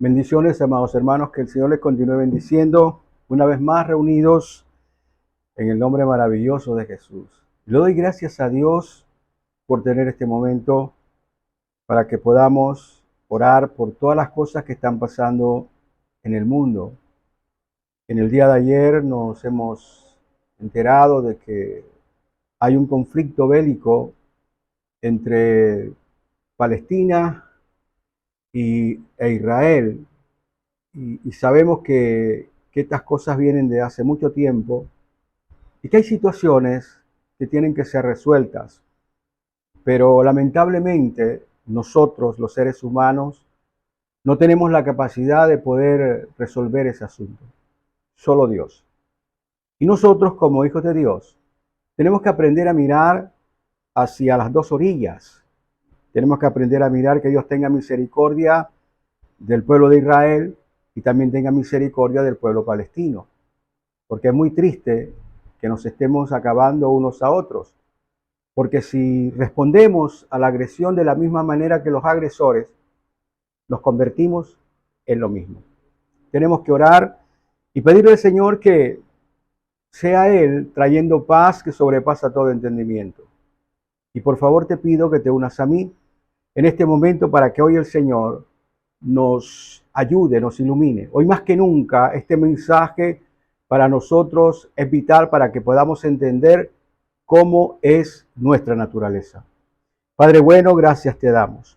Bendiciones, amados hermanos, que el Señor les continúe bendiciendo una vez más reunidos en el nombre maravilloso de Jesús. Le doy gracias a Dios por tener este momento para que podamos orar por todas las cosas que están pasando en el mundo. En el día de ayer nos hemos enterado de que hay un conflicto bélico entre Palestina e Israel. Y sabemos que estas cosas vienen de hace mucho tiempo y que hay situaciones que tienen que ser resueltas. Pero lamentablemente nosotros, los seres humanos, no tenemos la capacidad de poder resolver ese asunto. Solo Dios. Y nosotros, como hijos de Dios, tenemos que aprender a mirar hacia las dos orillas. Tenemos que aprender a mirar que Dios tenga misericordia del pueblo de Israel y también tenga misericordia del pueblo palestino. Porque es muy triste que nos estemos acabando unos a otros. Porque si respondemos a la agresión de la misma manera que los agresores, nos convertimos en lo mismo. Tenemos que orar y pedirle al Señor que sea Él trayendo paz que sobrepasa todo entendimiento. Y por favor te pido que te unas a mí en este momento para que hoy el Señor nos ayude, nos ilumine. Hoy más que nunca este mensaje para nosotros es vital para que podamos entender cómo es nuestra naturaleza. Padre bueno, gracias te damos.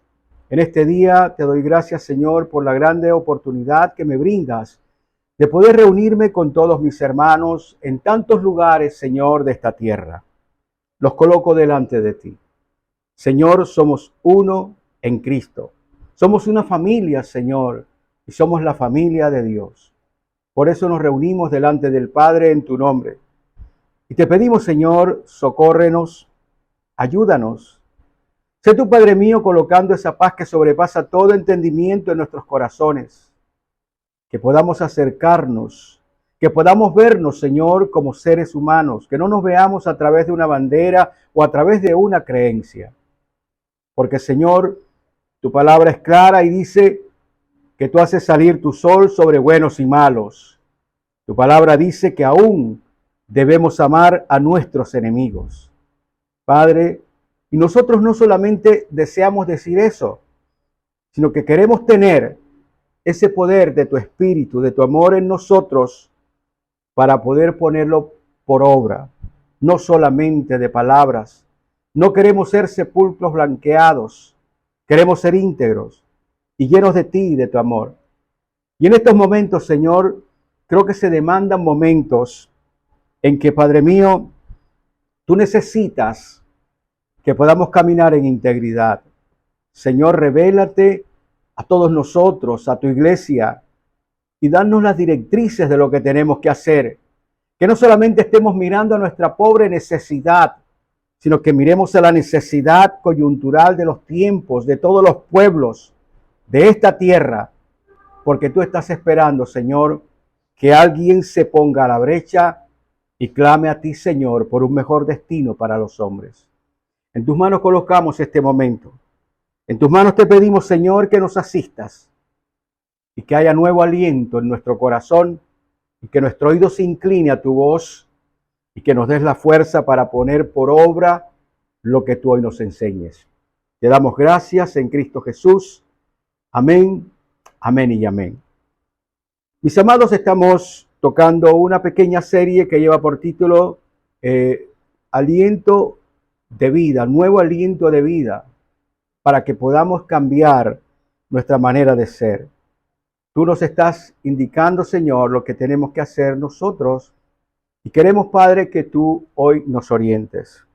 En este día te doy gracias, Señor, por la grande oportunidad que me brindas de poder reunirme con todos mis hermanos en tantos lugares, Señor, de esta tierra. Los coloco delante de ti. Señor, somos uno en Cristo. Somos una familia, Señor, y somos la familia de Dios. Por eso nos reunimos delante del Padre en tu nombre. Y te pedimos, Señor, socórrenos, ayúdanos. Sé tu Padre mío colocando esa paz que sobrepasa todo entendimiento en nuestros corazones. Que podamos acercarnos, que podamos vernos, Señor, como seres humanos, que no nos veamos a través de una bandera o a través de una creencia. Porque, Señor, tu palabra es clara y dice que tú haces salir tu sol sobre buenos y malos. Tu palabra dice que aún debemos amar a nuestros enemigos. Padre, y nosotros no solamente deseamos decir eso, sino que queremos tener ese poder de tu espíritu, de tu amor en nosotros, para poder ponerlo por obra, no solamente de palabras. No queremos ser sepulcros blanqueados, queremos ser íntegros y llenos de ti y de tu amor. Y en estos momentos, Señor, creo que se demandan momentos en que, Padre mío, tú necesitas que podamos caminar en integridad. Señor, revélate a todos nosotros, a tu iglesia, y danos las directrices de lo que tenemos que hacer. Que no solamente estemos mirando a nuestra pobre necesidad, sino que miremos a la necesidad coyuntural de los tiempos, de todos los pueblos, de esta tierra, porque tú estás esperando, Señor, que alguien se ponga a la brecha y clame a ti, Señor, por un mejor destino para los hombres. En tus manos colocamos este momento. En tus manos te pedimos, Señor, que nos asistas y que haya nuevo aliento en nuestro corazón y que nuestro oído se incline a tu voz y que nos des la fuerza para poner por obra lo que tú hoy nos enseñes. Te damos gracias en Cristo Jesús. Amén, amén y amén. Mis amados, estamos tocando una pequeña serie que lleva por título Aliento de vida, nuevo aliento de vida, para que podamos cambiar nuestra manera de ser. Tú nos estás indicando, Señor, lo que tenemos que hacer nosotros y queremos, Padre, que tú hoy nos orientes.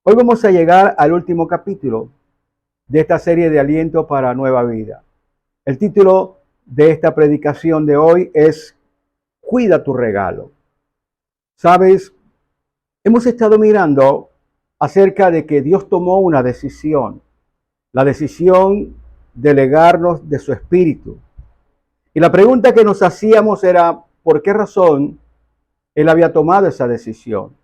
Hoy vamos a llegar al último capítulo de esta serie de Aliento para Nueva Vida. El título de esta predicación de hoy es Cuida tu regalo. Sabes, hemos estado mirando acerca de que Dios tomó una decisión, la decisión de legarnos de su espíritu. Y la pregunta que nos hacíamos era, ¿por qué razón Él había tomado esa decisión?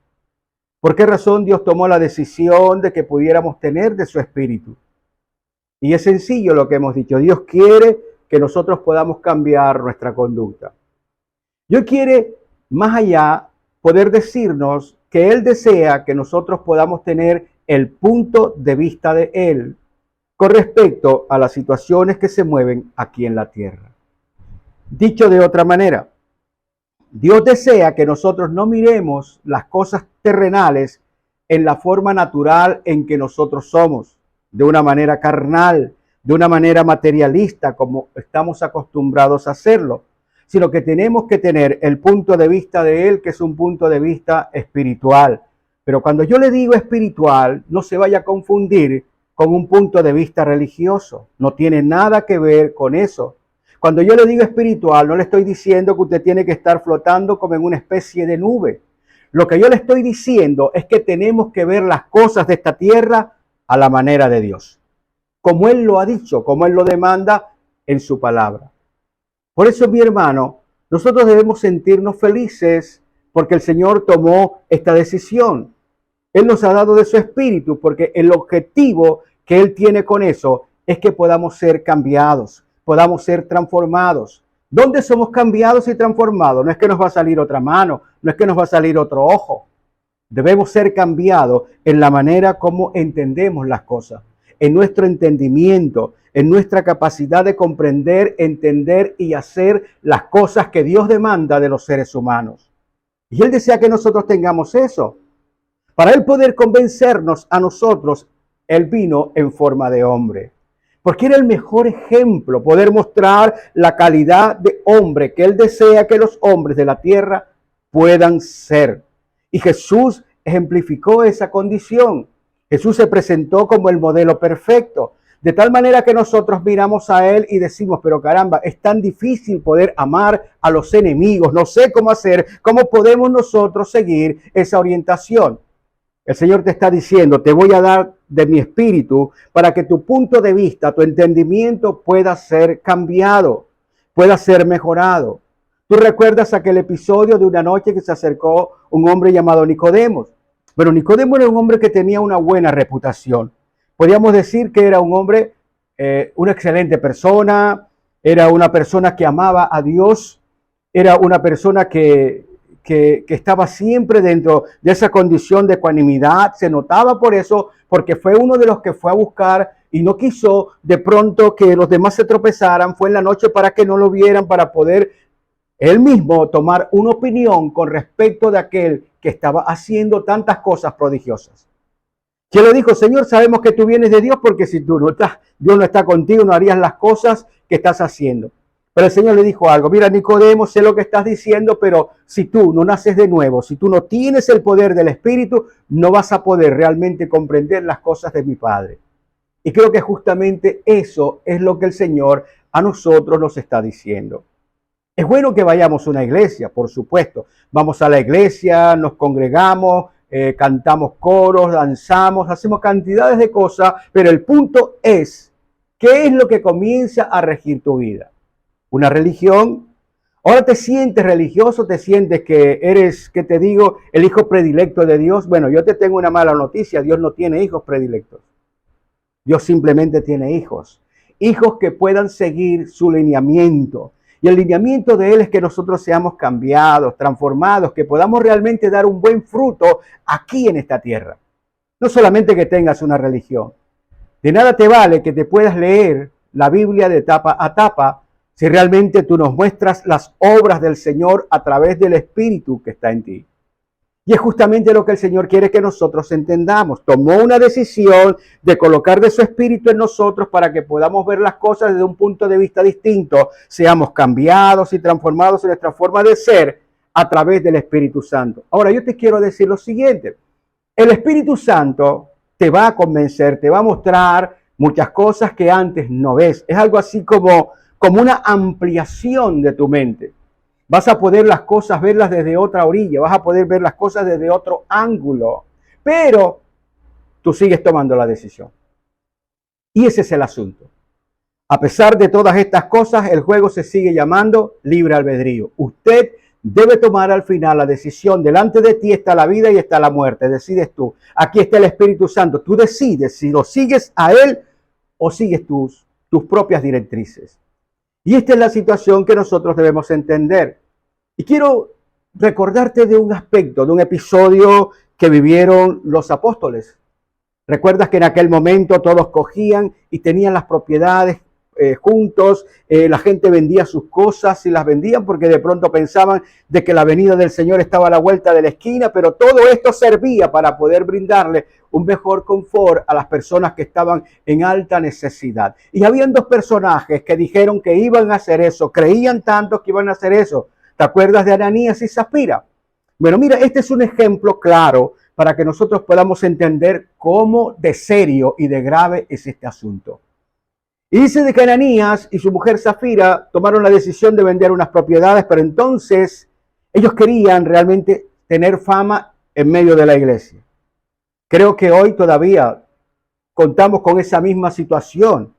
¿Por qué razón Dios tomó la decisión de que pudiéramos tener de su espíritu? Y es sencillo lo que hemos dicho. Dios quiere que nosotros podamos cambiar nuestra conducta. Dios quiere, más allá, poder decirnos que Él desea que nosotros podamos tener el punto de vista de Él con respecto a las situaciones que se mueven aquí en la tierra. Dicho de otra manera, Dios desea que nosotros no miremos las cosas terrenales en la forma natural en que nosotros somos, de una manera carnal, de una manera materialista, como estamos acostumbrados a hacerlo, sino que tenemos que tener el punto de vista de Él, que es un punto de vista espiritual. Pero cuando yo le digo espiritual, no se vaya a confundir con un punto de vista religioso. No tiene nada que ver con eso. Cuando yo le digo espiritual, no le estoy diciendo que usted tiene que estar flotando como en una especie de nube. Lo que yo le estoy diciendo es que tenemos que ver las cosas de esta tierra a la manera de Dios, como Él lo ha dicho, como Él lo demanda en su palabra. Por eso, mi hermano, nosotros debemos sentirnos felices porque el Señor tomó esta decisión. Él nos ha dado de su espíritu porque el objetivo que Él tiene con eso es que podamos ser cambiados, podamos ser transformados. ¿Dónde somos cambiados y transformados? No es que nos va a salir otra mano, no es que nos va a salir otro ojo. Debemos ser cambiados en la manera como entendemos las cosas, en nuestro entendimiento, en nuestra capacidad de comprender, entender y hacer las cosas que Dios demanda de los seres humanos. Y Él desea que nosotros tengamos eso. Para Él poder convencernos a nosotros, Él vino en forma de hombre. Porque era el mejor ejemplo, poder mostrar la calidad de hombre que Él desea que los hombres de la tierra puedan ser. Y Jesús ejemplificó esa condición. Jesús se presentó como el modelo perfecto. De tal manera que nosotros miramos a Él y decimos, pero caramba, es tan difícil poder amar a los enemigos. No sé cómo hacer, cómo podemos nosotros seguir esa orientación. El Señor te está diciendo, te voy a dar de mi espíritu para que tu punto de vista, tu entendimiento pueda ser cambiado, pueda ser mejorado. Tú recuerdas aquel episodio de una noche que se acercó un hombre llamado Nicodemo. Pero Nicodemo era un hombre que tenía una buena reputación. Podríamos decir que era un hombre, una excelente persona, era una persona que amaba a Dios, era una persona que estaba siempre dentro de esa condición de ecuanimidad. Se notaba por eso, porque fue uno de los que fue a buscar y no quiso de pronto que los demás se tropezaran. Fue en la noche para que no lo vieran, para poder él mismo tomar una opinión con respecto de aquel que estaba haciendo tantas cosas prodigiosas. ¿Quién le dijo? Señor, sabemos que tú vienes de Dios, porque si tú no estás, Dios no está contigo, no harías las cosas que estás haciendo. Pero el Señor le dijo algo, mira Nicodemo, sé lo que estás diciendo, pero si tú no naces de nuevo, si tú no tienes el poder del Espíritu, no vas a poder realmente comprender las cosas de mi Padre. Y creo que justamente eso es lo que el Señor a nosotros nos está diciendo. Es bueno que vayamos a una iglesia, por supuesto. Vamos a la iglesia, nos congregamos, cantamos coros, danzamos, hacemos cantidades de cosas, pero el punto es, ¿qué es lo que comienza a regir tu vida? ¿Una religión? Ahora te sientes religioso, te sientes que eres, ¿qué te digo?, el hijo predilecto de Dios. Bueno, yo te tengo una mala noticia, Dios no tiene hijos predilectos. Dios simplemente tiene hijos. Hijos que puedan seguir su lineamiento. Y el lineamiento de Él es que nosotros seamos cambiados, transformados, que podamos realmente dar un buen fruto aquí en esta tierra. No solamente que tengas una religión. De nada te vale que te puedas leer la Biblia de tapa a tapa si realmente tú nos muestras las obras del Señor a través del Espíritu que está en ti. Y es justamente lo que el Señor quiere que nosotros entendamos. Tomó una decisión de colocar de su Espíritu en nosotros para que podamos ver las cosas desde un punto de vista distinto, seamos cambiados y transformados en nuestra forma de ser a través del Espíritu Santo. Ahora, yo te quiero decir lo siguiente. El Espíritu Santo te va a convencer, te va a mostrar muchas cosas que antes no ves. Es algo así como una ampliación de tu mente. Vas a poder las cosas verlas desde otra orilla, vas a poder ver las cosas desde otro ángulo, pero tú sigues tomando la decisión. Y ese es el asunto. A pesar de todas estas cosas, el juego se sigue llamando libre albedrío. Usted debe tomar al final la decisión. Delante de ti está la vida y está la muerte. Decides tú. Aquí está el Espíritu Santo. Tú decides si lo sigues a Él o sigues tus propias directrices. Y esta es la situación que nosotros debemos entender. Y quiero recordarte de un aspecto, de un episodio que vivieron los apóstoles. Recuerdas que en aquel momento todos cogían y tenían las propiedades juntos, la gente vendía sus cosas y las vendían porque de pronto pensaban de que la venida del Señor estaba a la vuelta de la esquina, pero todo esto servía para poder brindarle un mejor confort a las personas que estaban en alta necesidad. Y habían dos personajes que dijeron que iban a hacer eso, creían tanto que iban a hacer eso. ¿Te acuerdas de Ananías y Zafira? Bueno, mira, este es un ejemplo claro para que nosotros podamos entender cómo de serio y de grave es este asunto. Y dice de que Ananías y su mujer Zafira tomaron la decisión de vender unas propiedades, pero entonces ellos querían realmente tener fama en medio de la iglesia. Creo que hoy todavía contamos con esa misma situación.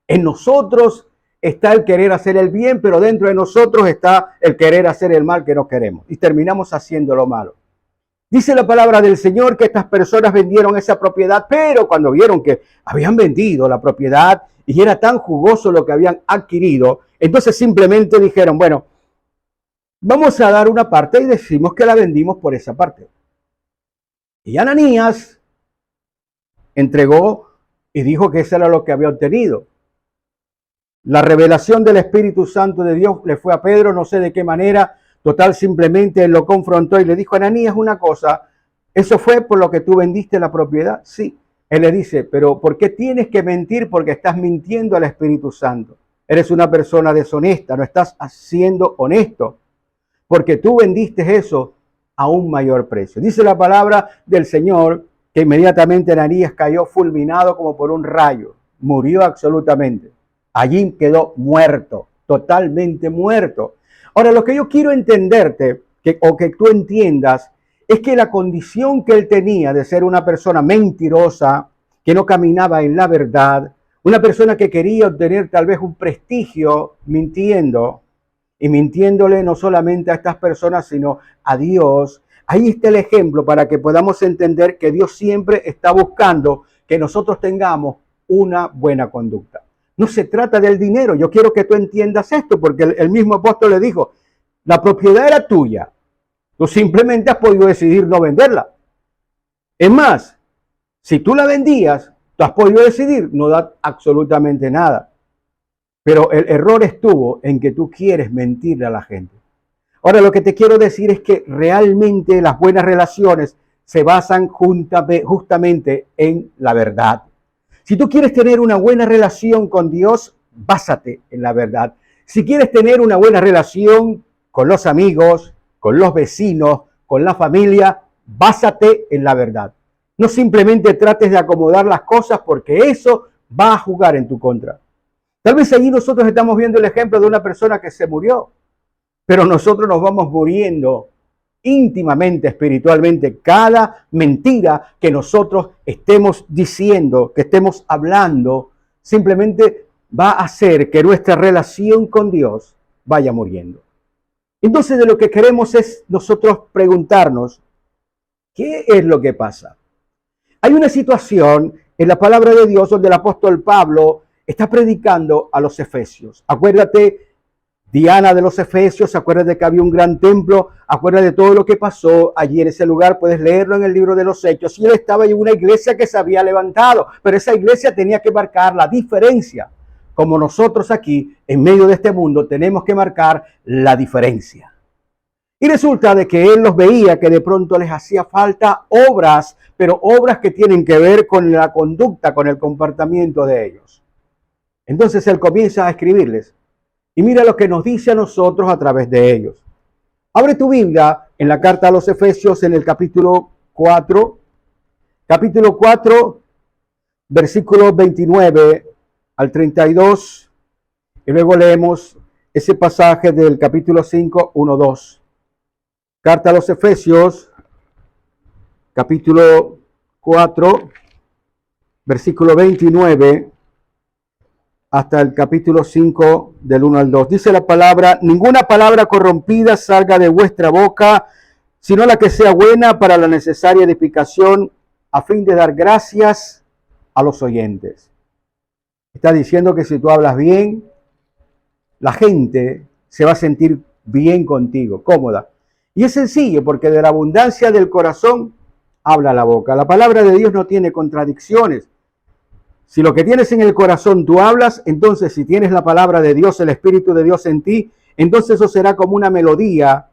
En nosotros está el querer hacer el bien, pero dentro de nosotros está el querer hacer el mal que no queremos. Y terminamos haciendo lo malo. Dice la palabra del Señor que estas personas vendieron esa propiedad, pero cuando vieron que habían vendido la propiedad y era tan jugoso lo que habían adquirido, entonces simplemente dijeron, bueno, vamos a dar una parte y decimos que la vendimos por esa parte. Y Ananías entregó y dijo que eso era lo que había obtenido. La revelación del Espíritu Santo de Dios le fue a Pedro, no sé de qué manera. Total, simplemente lo confrontó y le dijo, Ananías, una cosa, ¿eso fue por lo que tú vendiste la propiedad? Sí. Él le dice, pero ¿por qué tienes que mentir? Porque estás mintiendo al Espíritu Santo. Eres una persona deshonesta, no estás siendo honesto, porque tú vendiste eso a un mayor precio. Dice la palabra del Señor que inmediatamente Ananías cayó fulminado como por un rayo, murió absolutamente. Allí quedó muerto, totalmente muerto. Ahora, lo que yo quiero entenderte, o que tú entiendas, es que la condición que él tenía de ser una persona mentirosa, que no caminaba en la verdad, una persona que quería obtener tal vez un prestigio mintiendo, y mintiéndole no solamente a estas personas, sino a Dios. Ahí está el ejemplo para que podamos entender que Dios siempre está buscando que nosotros tengamos una buena conducta. No se trata del dinero. Yo quiero que tú entiendas esto, porque el mismo apóstol le dijo, la propiedad era tuya. Tú simplemente has podido decidir no venderla. Es más, si tú la vendías, tú has podido decidir no dar absolutamente nada. Pero el error estuvo en que tú quieres mentirle a la gente. Ahora, lo que te quiero decir es que realmente las buenas relaciones se basan justamente en la verdad. Si tú quieres tener una buena relación con Dios, básate en la verdad. Si quieres tener una buena relación con los amigos, con los vecinos, con la familia, básate en la verdad. No simplemente trates de acomodar las cosas porque eso va a jugar en tu contra. Tal vez allí nosotros estamos viendo el ejemplo de una persona que se murió, pero nosotros nos vamos muriendo íntimamente, espiritualmente. Cada mentira que nosotros estemos diciendo, que estemos hablando, simplemente va a hacer que nuestra relación con Dios vaya muriendo. Entonces, de lo que queremos es nosotros preguntarnos, ¿qué es lo que pasa? Hay una situación en la palabra de Dios donde el apóstol Pablo está predicando a los efesios. Acuérdate, Diana de los Efesios, acuérdate que había un gran templo, acuérdate de todo lo que pasó allí en ese lugar, puedes leerlo en el libro de los Hechos. Y él estaba en una iglesia que se había levantado, pero esa iglesia tenía que marcar la diferencia. Como nosotros aquí, en medio de este mundo, tenemos que marcar la diferencia. Y resulta de que él los veía que de pronto les hacía falta obras, pero obras que tienen que ver con la conducta, con el comportamiento de ellos. Entonces él comienza a escribirles. Y mira lo que nos dice a nosotros a través de ellos. Abre tu Biblia en la carta a los Efesios en el capítulo 4. Capítulo 4, versículos 29 al 32. Y luego leemos ese pasaje del capítulo 5, 1, 2. Carta a los Efesios, capítulo 4, versículo 29. Hasta el capítulo 5 del 1 al 2. Dice la palabra, ninguna palabra corrompida salga de vuestra boca, sino la que sea buena para la necesaria edificación, a fin de dar gracias a los oyentes. Está diciendo que si tú hablas bien, la gente se va a sentir bien contigo, cómoda. Y es sencillo, porque de la abundancia del corazón habla la boca. La palabra de Dios no tiene contradicciones. Si lo que tienes en el corazón tú hablas, entonces si tienes la palabra de Dios, el Espíritu de Dios en ti, entonces eso será como una melodía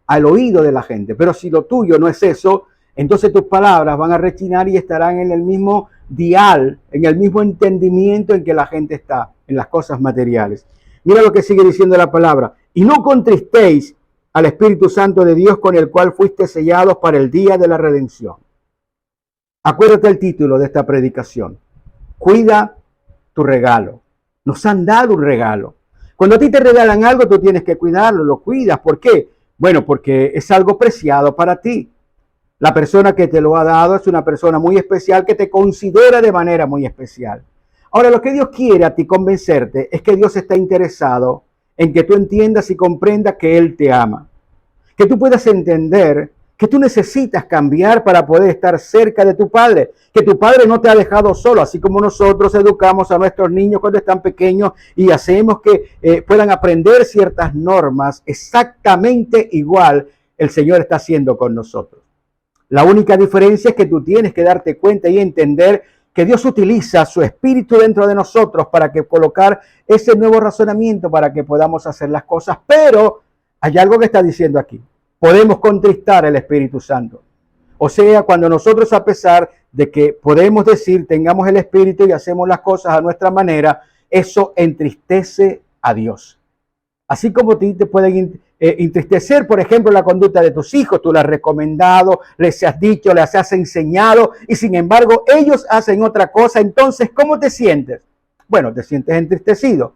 al oído de la gente. Pero si lo tuyo no es eso, entonces tus palabras van a rechinar y estarán en el mismo dial, en el mismo entendimiento en que la gente está, en las cosas materiales. Mira lo que sigue diciendo la palabra. Y no contristéis al Espíritu Santo de Dios, con el cual fuiste sellados para el día de la redención. Acuérdate el título de esta predicación. Cuida tu regalo. Nos han dado un regalo. Cuando a ti te regalan algo, tú tienes que cuidarlo, lo cuidas. ¿Por qué? Bueno, porque es algo preciado para ti. La persona que te lo ha dado es una persona muy especial que te considera de manera muy especial. Ahora, lo que Dios quiere a ti convencerte es que Dios está interesado en que tú entiendas y comprendas que Él te ama. Que tú puedas entender que tú necesitas cambiar para poder estar cerca de tu Padre. Que tu Padre no te ha dejado solo, así como nosotros educamos a nuestros niños cuando están pequeños y hacemos que puedan aprender ciertas normas, exactamente igual el Señor está haciendo con nosotros. La única diferencia es que tú tienes que darte cuenta y entender que Dios utiliza su espíritu dentro de nosotros para que colocar ese nuevo razonamiento para que podamos hacer las cosas. Pero hay algo que está diciendo aquí. Podemos contristar al Espíritu Santo. O sea, cuando nosotros, a pesar de que podemos decir, tengamos el Espíritu y hacemos las cosas a nuestra manera, eso entristece a Dios. Así como te pueden entristecer, por ejemplo, la conducta de tus hijos. Tú le has recomendado, les has dicho, les has enseñado, y sin embargo ellos hacen otra cosa. Entonces, ¿cómo te sientes? Bueno, te sientes entristecido.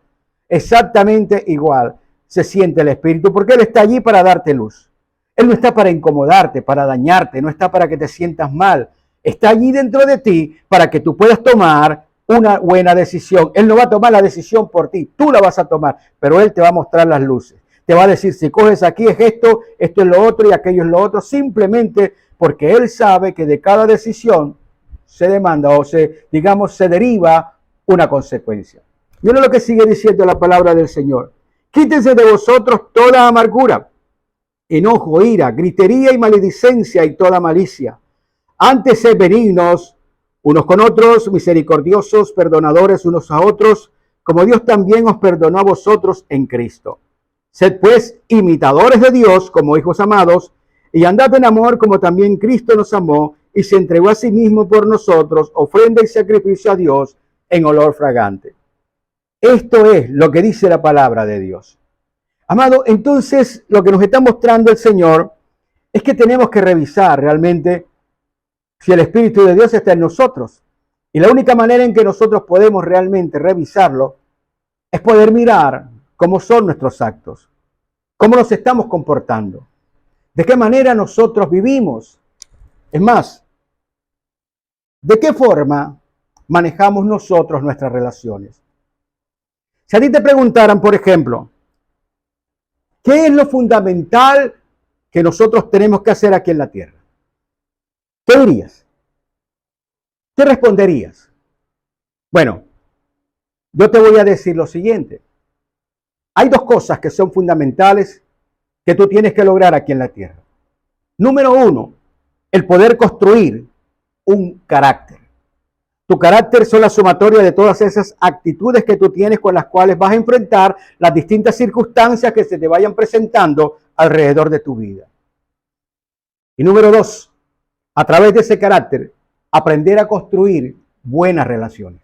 Exactamente igual se siente el Espíritu, porque Él está allí para darte luz. Él no está para incomodarte, para dañarte, no está para que te sientas mal. Está allí dentro de ti para que tú puedas tomar una buena decisión. Él no va a tomar la decisión por ti, tú la vas a tomar, pero Él te va a mostrar las luces. Te va a decir, si coges aquí es esto es lo otro y aquello es lo otro, simplemente porque Él sabe que de cada decisión se demanda o se deriva una consecuencia. Mira lo que sigue diciendo la palabra del Señor. Quítense de vosotros toda amargura, enojo, ira, gritería y maledicencia y toda malicia. Antes sed benignos unos con otros, misericordiosos, perdonadores unos a otros, como Dios también os perdonó a vosotros en Cristo. Sed pues imitadores de Dios como hijos amados, y andad en amor como también Cristo nos amó y se entregó a sí mismo por nosotros, ofrenda y sacrificio a Dios en olor fragante. Esto es lo que dice la palabra de Dios. Amado, entonces lo que nos está mostrando el Señor es que tenemos que revisar realmente si el Espíritu de Dios está en nosotros. Y la única manera en que nosotros podemos realmente revisarlo es poder mirar cómo son nuestros actos, cómo nos estamos comportando, de qué manera nosotros vivimos. Es más, de qué forma manejamos nosotros nuestras relaciones. Si a ti te preguntaran, por ejemplo, ¿qué es lo fundamental que nosotros tenemos que hacer aquí en la tierra? ¿Qué dirías? ¿Qué responderías? Bueno, yo te voy a decir lo siguiente. Hay dos cosas que son fundamentales que tú tienes que lograr aquí en la tierra. Número uno, el poder construir un carácter. Tu carácter son la sumatoria de todas esas actitudes que tú tienes con las cuales vas a enfrentar las distintas circunstancias que se te vayan presentando alrededor de tu vida. Y número dos, a través de ese carácter, aprender a construir buenas relaciones.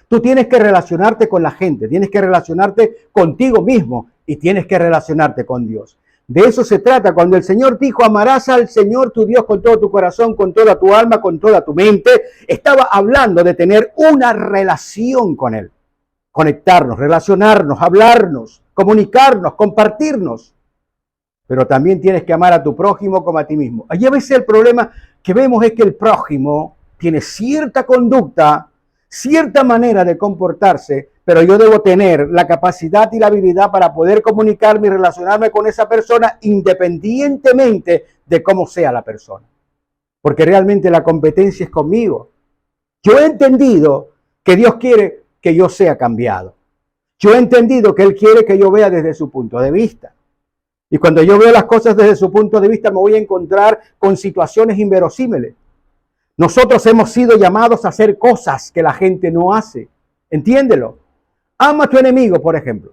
Tú tienes que relacionarte con la gente, tienes que relacionarte contigo mismo y tienes que relacionarte con Dios. De eso se trata. Cuando el Señor dijo, amarás al Señor tu Dios con todo tu corazón, con toda tu alma, con toda tu mente, estaba hablando de tener una relación con Él. Conectarnos, relacionarnos, hablarnos, comunicarnos, compartirnos. Pero también tienes que amar a tu prójimo como a ti mismo. Allí a veces el problema que vemos es que el prójimo tiene cierta conducta, cierta manera de comportarse, pero yo debo tener la capacidad y la habilidad para poder comunicarme y relacionarme con esa persona independientemente de cómo sea la persona. Porque realmente la competencia es conmigo. Yo he entendido que Dios quiere que yo sea cambiado. Yo he entendido que Él quiere que yo vea desde su punto de vista. Y cuando yo veo las cosas desde su punto de vista, me voy a encontrar con situaciones inverosímiles. Nosotros hemos sido llamados a hacer cosas que la gente no hace. Entiéndelo. Ama a tu enemigo, por ejemplo.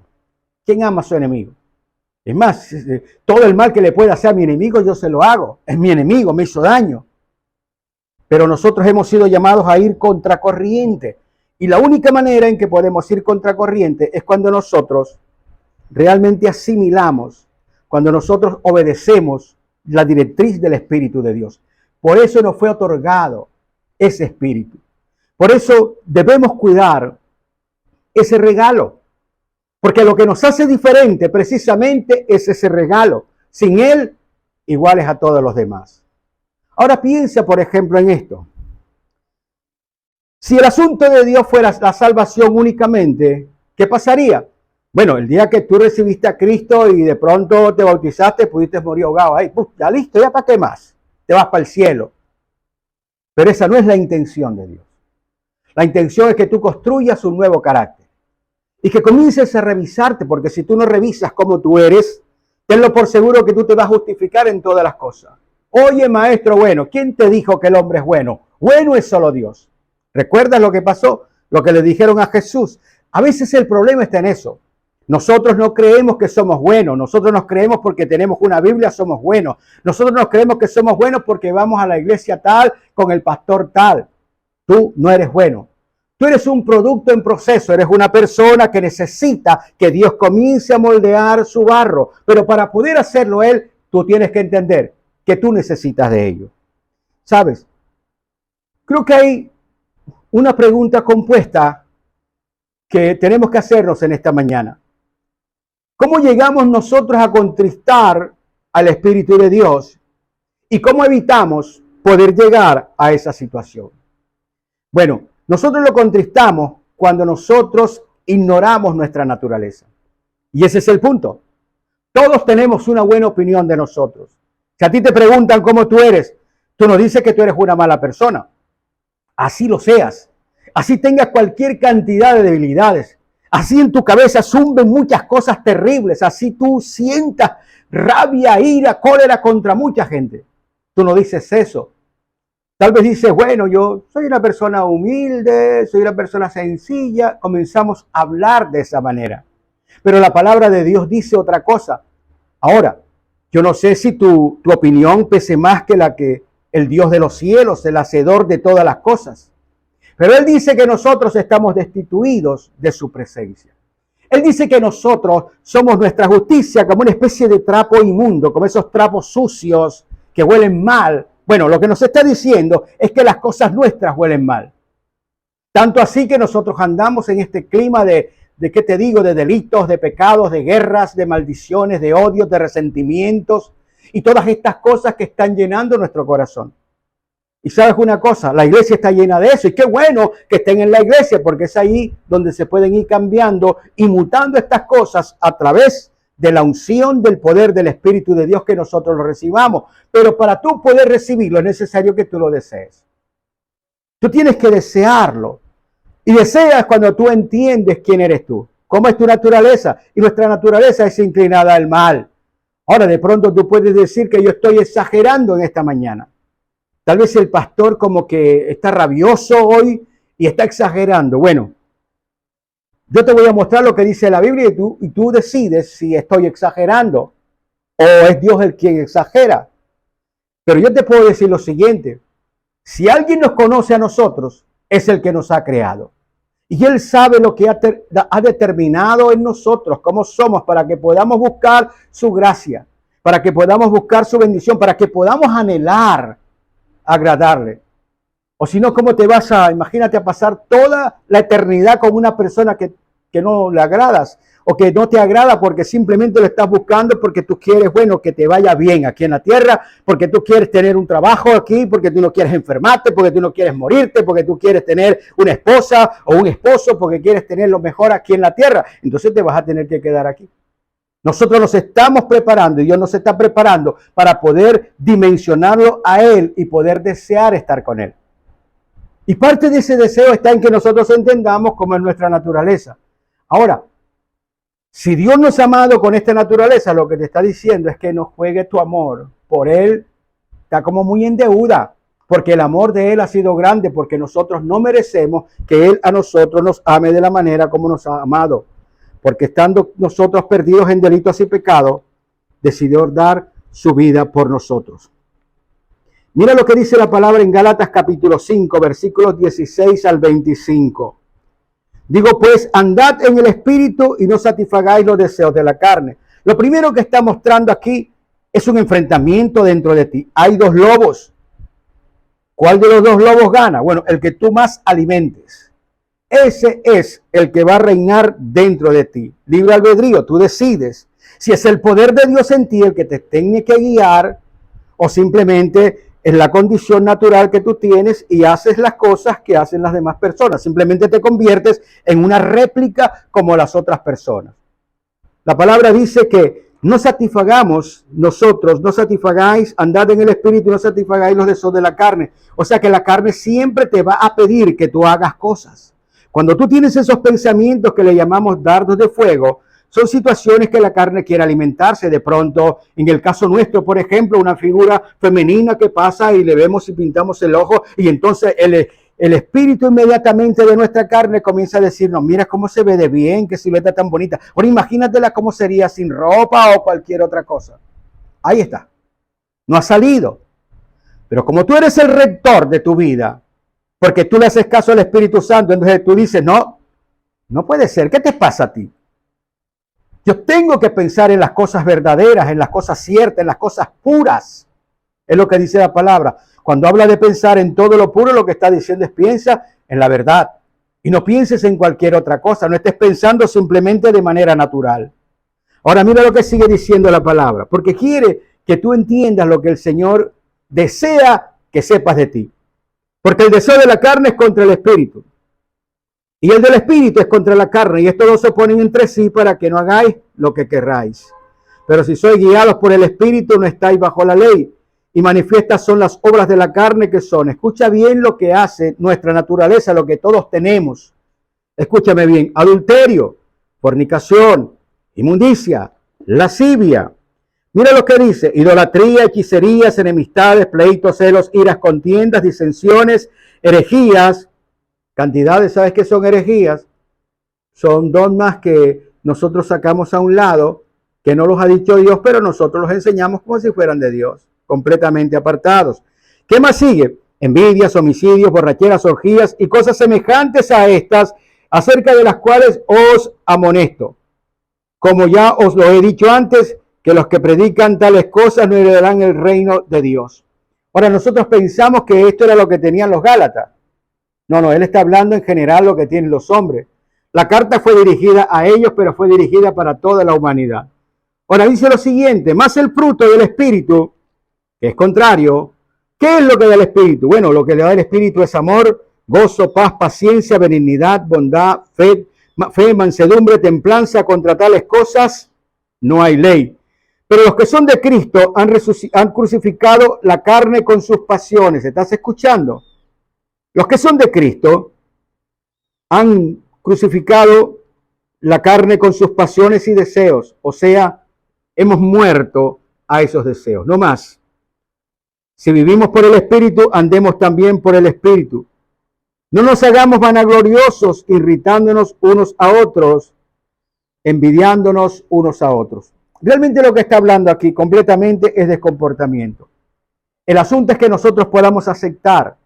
¿Quién ama a su enemigo? Es más, todo el mal que le pueda hacer a mi enemigo, yo se lo hago. Es mi enemigo, me hizo daño. Pero nosotros hemos sido llamados a ir contracorriente. Y la única manera en que podemos ir contracorriente es cuando nosotros realmente asimilamos, cuando nosotros obedecemos la directriz del Espíritu de Dios. Por eso nos fue otorgado ese Espíritu. Por eso debemos cuidar ese regalo. Porque lo que nos hace diferente precisamente es ese regalo. Sin él, iguales a todos los demás. Ahora piensa, por ejemplo, en esto. Si el asunto de Dios fuera la salvación únicamente, ¿qué pasaría? Bueno, el día que tú recibiste a Cristo y de pronto te bautizaste, pudiste morir ahogado. Ahí, ya listo, ya para qué más. Te vas para el cielo. Pero esa no es la intención de Dios. La intención es que tú construyas un nuevo carácter. Y que comiences a revisarte, porque si tú no revisas cómo tú eres, tenlo por seguro que tú te vas a justificar en todas las cosas. Oye, maestro bueno, ¿quién te dijo que el hombre es bueno? Bueno es solo Dios. ¿Recuerdas lo que pasó? Lo que le dijeron a Jesús. A veces el problema está en eso. Nosotros no creemos que somos buenos. Nosotros nos creemos porque tenemos una Biblia, somos buenos. Nosotros nos creemos que somos buenos porque vamos a la iglesia tal, con el pastor tal. Tú no eres bueno. Tú eres un producto en proceso, eres una persona que necesita que Dios comience a moldear su barro. Pero para poder hacerlo Él, tú tienes que entender que tú necesitas de ello. ¿Sabes? Creo que hay una pregunta compuesta que tenemos que hacernos en esta mañana. ¿Cómo llegamos nosotros a contristar al Espíritu de Dios? ¿Y cómo evitamos poder llegar a esa situación? Bueno, nosotros lo contristamos cuando nosotros ignoramos nuestra naturaleza. Y ese es el punto. Todos tenemos una buena opinión de nosotros. Si a ti te preguntan cómo tú eres, tú no dices que tú eres una mala persona. Así lo seas. Así tengas cualquier cantidad de debilidades. Así en tu cabeza zumben muchas cosas terribles. Así tú sientas rabia, ira, cólera contra mucha gente. Tú no dices eso. Tal vez dices, bueno, yo soy una persona humilde, soy una persona sencilla. Comenzamos a hablar de esa manera. Pero la palabra de Dios dice otra cosa. Ahora, yo no sé si tu opinión pese más que la que el Dios de los cielos, el hacedor de todas las cosas. Pero Él dice que nosotros estamos destituidos de su presencia. Él dice que nosotros somos nuestra justicia como una especie de trapo inmundo, como esos trapos sucios que huelen mal. Bueno, lo que nos está diciendo es que las cosas nuestras huelen mal. Tanto así que nosotros andamos en este clima de ¿qué te digo? De delitos, de pecados, de guerras, de maldiciones, de odios, de resentimientos y todas estas cosas que están llenando nuestro corazón. Y sabes una cosa, la iglesia está llena de eso y qué bueno que estén en la iglesia porque es ahí donde se pueden ir cambiando y mutando estas cosas a través de la unción del poder del Espíritu de Dios que nosotros lo recibamos. Pero para tú poder recibirlo es necesario que tú lo desees. Tú tienes que desearlo. Y deseas cuando tú entiendes quién eres tú. ¿Cómo es tu naturaleza? Y nuestra naturaleza es inclinada al mal. Ahora, de pronto tú puedes decir que yo estoy exagerando en esta mañana. Tal vez el pastor como que está rabioso hoy y está exagerando. Bueno, yo te voy a mostrar lo que dice la Biblia y tú decides si estoy exagerando o es Dios el quien exagera. Pero yo te puedo decir lo siguiente. Si alguien nos conoce a nosotros, es el que nos ha creado. Y Él sabe lo que ha determinado en nosotros, cómo somos, para que podamos buscar su gracia, para que podamos buscar su bendición, para que podamos anhelar agradarle. O si no, ¿cómo te vas imagínate, a pasar toda la eternidad con una persona que no le agradas o que no te agrada porque simplemente lo estás buscando porque tú quieres, bueno, que te vaya bien aquí en la tierra, porque tú quieres tener un trabajo aquí, porque tú no quieres enfermarte, porque tú no quieres morirte, porque tú quieres tener una esposa o un esposo, porque quieres tener lo mejor aquí en la tierra? Entonces te vas a tener que quedar aquí. Nosotros nos estamos preparando y Dios nos está preparando para poder dimensionarlo a Él y poder desear estar con Él. Y parte de ese deseo está en que nosotros entendamos cómo es nuestra naturaleza. Ahora, Si Dios nos ha amado con esta naturaleza, lo que te está diciendo es que no juegue tu amor por Él. Está como muy en deuda, porque el amor de Él ha sido grande, porque nosotros no merecemos que Él a nosotros nos ame de la manera como nos ha amado. Porque estando nosotros perdidos en delitos y pecados, decidió dar su vida por nosotros. Mira lo que dice la palabra en Gálatas capítulo 5, versículos 16 al 25. Digo pues, andad en el Espíritu y no satisfagáis los deseos de la carne. Lo primero que está mostrando aquí es un enfrentamiento dentro de ti. Hay dos lobos. ¿Cuál de los dos lobos gana? Bueno, el que tú más alimentes. Ese es el que va a reinar dentro de ti. Libre albedrío, tú decides si es el poder de Dios en ti el que te tiene que guiar o simplemente es la condición natural que tú tienes y haces las cosas que hacen las demás personas. Simplemente te conviertes en una réplica como las otras personas. La palabra dice que no satisfagamos nosotros, no satisfagáis, andad en el Espíritu y no satisfagáis los deseos de la carne. O sea que la carne siempre te va a pedir que tú hagas cosas. Cuando tú tienes esos pensamientos que le llamamos dardos de fuego, son situaciones que la carne quiere alimentarse. De pronto, en el caso nuestro, por ejemplo, una figura femenina que pasa y le vemos y pintamos el ojo y entonces el espíritu inmediatamente de nuestra carne comienza a decirnos, mira cómo se ve de bien, qué silueta tan bonita. Ahora imagínatela cómo sería sin ropa o cualquier otra cosa. Ahí está. No ha salido. Pero como tú eres el rector de tu vida, porque tú le haces caso al Espíritu Santo, entonces tú dices, no, no puede ser. ¿Qué te pasa a ti? Yo tengo que pensar en las cosas verdaderas, en las cosas ciertas, en las cosas puras. Es lo que dice la palabra. Cuando habla de pensar en todo lo puro, lo que está diciendo es piensa en la verdad. Y no pienses en cualquier otra cosa. No estés pensando simplemente de manera natural. Ahora mira lo que sigue diciendo la palabra. Porque quiere que tú entiendas lo que el Señor desea que sepas de ti. Porque el deseo de la carne es contra el espíritu. Y el del espíritu es contra la carne. Y estos dos se oponen entre sí para que no hagáis lo que querráis. Pero si sois guiados por el espíritu, no estáis bajo la ley. Y manifiestas son las obras de la carne que son. Escucha bien lo que hace nuestra naturaleza, lo que todos tenemos. Escúchame bien. Adulterio, fornicación, inmundicia, lascivia. Mira lo que dice. Idolatría, hechicerías, enemistades, pleitos, celos, iras, contiendas, disensiones, herejías. Cantidades, ¿sabes qué son herejías? Son dogmas que nosotros sacamos a un lado, que no los ha dicho Dios, pero nosotros los enseñamos como si fueran de Dios, completamente apartados. ¿Qué más sigue? Envidias, homicidios, borracheras, orgías y cosas semejantes a estas, acerca de las cuales os amonesto. Como ya os lo he dicho antes, que los que predican tales cosas no heredarán el reino de Dios. Ahora, nosotros pensamos que esto era lo que tenían los Gálatas. No, él está hablando en general lo que tienen los hombres. La carta fue dirigida a ellos, pero fue dirigida para toda la humanidad. Ahora dice lo siguiente, más el fruto del Espíritu, que es contrario. ¿Qué es lo que da el Espíritu? Bueno, lo que le da el Espíritu es amor, gozo, paz, paciencia, benignidad, bondad, fe, mansedumbre, templanza. Contra tales cosas no hay ley. Pero los que son de Cristo han crucificado la carne con sus pasiones. ¿Estás escuchando? Los que son de Cristo han crucificado la carne con sus pasiones y deseos. O sea, hemos muerto a esos deseos. No más. Si vivimos por el Espíritu, andemos también por el Espíritu. No nos hagamos vanagloriosos, irritándonos unos a otros, envidiándonos unos a otros. Realmente lo que está hablando aquí completamente es de comportamiento. El asunto es que nosotros podamos aceptar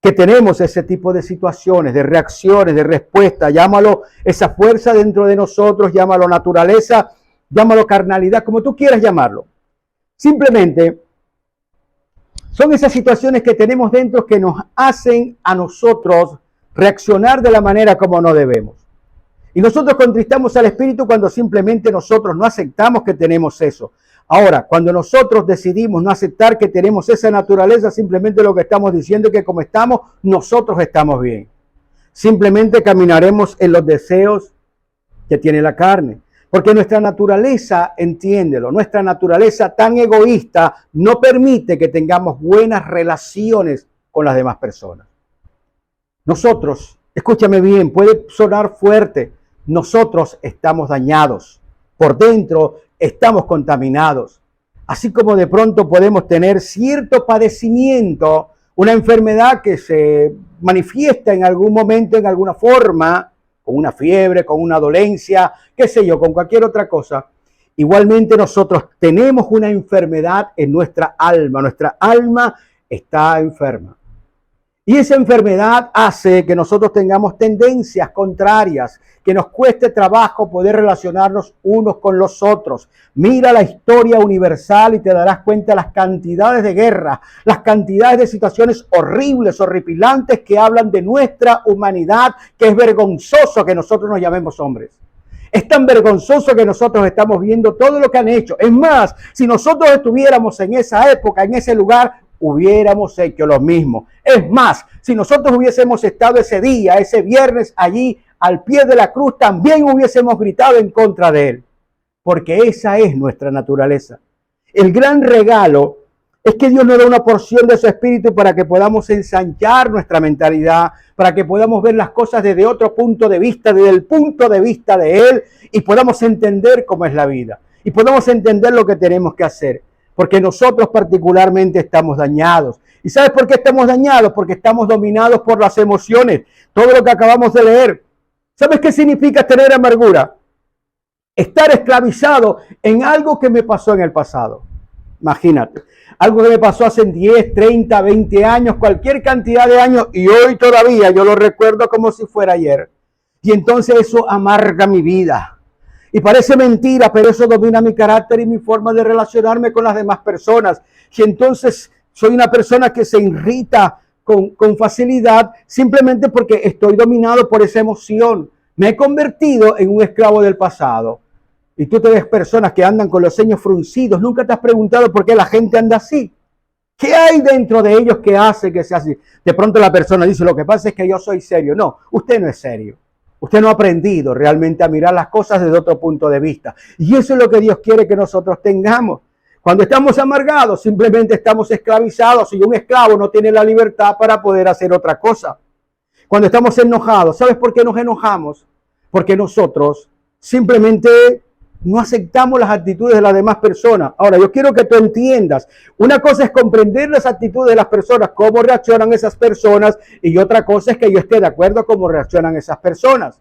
que tenemos ese tipo de situaciones, de reacciones, de respuesta, llámalo esa fuerza dentro de nosotros, llámalo naturaleza, llámalo carnalidad, como tú quieras llamarlo. Simplemente son esas situaciones que tenemos dentro que nos hacen a nosotros reaccionar de la manera como no debemos. Y nosotros contristamos al Espíritu cuando simplemente nosotros no aceptamos que tenemos eso. Ahora, cuando nosotros decidimos no aceptar que tenemos esa naturaleza, simplemente lo que estamos diciendo es que como estamos, nosotros estamos bien. Simplemente caminaremos en los deseos que tiene la carne. Porque nuestra naturaleza, entiéndelo, nuestra naturaleza tan egoísta no permite que tengamos buenas relaciones con las demás personas. Nosotros, escúchame bien, puede sonar fuerte, nosotros estamos dañados. Por dentro estamos contaminados. Así como de pronto podemos tener cierto padecimiento, una enfermedad que se manifiesta en algún momento, en alguna forma, con una fiebre, con una dolencia, qué sé yo, con cualquier otra cosa. Igualmente nosotros tenemos una enfermedad en nuestra alma. Nuestra alma está enferma. Y esa enfermedad hace que nosotros tengamos tendencias contrarias, que nos cueste trabajo poder relacionarnos unos con los otros. Mira la historia universal y te darás cuenta de las cantidades de guerras, las cantidades de situaciones horribles, horripilantes que hablan de nuestra humanidad, que es vergonzoso que nosotros nos llamemos hombres. Es tan vergonzoso que nosotros estamos viendo todo lo que han hecho. Es más, si nosotros estuviéramos en esa época, en ese lugar, hubiéramos hecho lo mismo. Es más, si nosotros hubiésemos estado ese día, ese viernes allí al pie de la cruz, también hubiésemos gritado en contra de él, porque esa es nuestra naturaleza. El gran regalo es que Dios nos da una porción de su espíritu para que podamos ensanchar nuestra mentalidad, para que podamos ver las cosas desde otro punto de vista, desde el punto de vista de Él, y podamos entender cómo es la vida, y podamos entender lo que tenemos que hacer. Porque nosotros particularmente estamos dañados. ¿Y sabes por qué estamos dañados? Porque estamos dominados por las emociones. Todo lo que acabamos de leer. ¿Sabes qué significa tener amargura? Estar esclavizado en algo que me pasó en el pasado. Imagínate. Algo que me pasó hace 10, 30, 20 años, cualquier cantidad de años. Y hoy todavía yo lo recuerdo como si fuera ayer. Y entonces eso amarga mi vida. Y parece mentira, pero eso domina mi carácter y mi forma de relacionarme con las demás personas. Y entonces soy una persona que se irrita con facilidad simplemente porque estoy dominado por esa emoción. Me he convertido en un esclavo del pasado. Y tú te ves personas que andan con los ceños fruncidos. Nunca te has preguntado por qué la gente anda así. ¿Qué hay dentro de ellos que hace que sea así? De pronto la persona dice, lo que pasa es que yo soy serio. No, usted no es serio. Usted no ha aprendido realmente a mirar las cosas desde otro punto de vista. Y eso es lo que Dios quiere que nosotros tengamos. Cuando estamos amargados, simplemente estamos esclavizados y un esclavo no tiene la libertad para poder hacer otra cosa. Cuando estamos enojados, ¿sabes por qué nos enojamos? Porque nosotros simplemente no aceptamos las actitudes de las demás personas. Ahora, yo quiero que tú entiendas, una cosa es comprender las actitudes de las personas, cómo reaccionan esas personas, y otra cosa es que yo esté de acuerdo cómo reaccionan esas personas.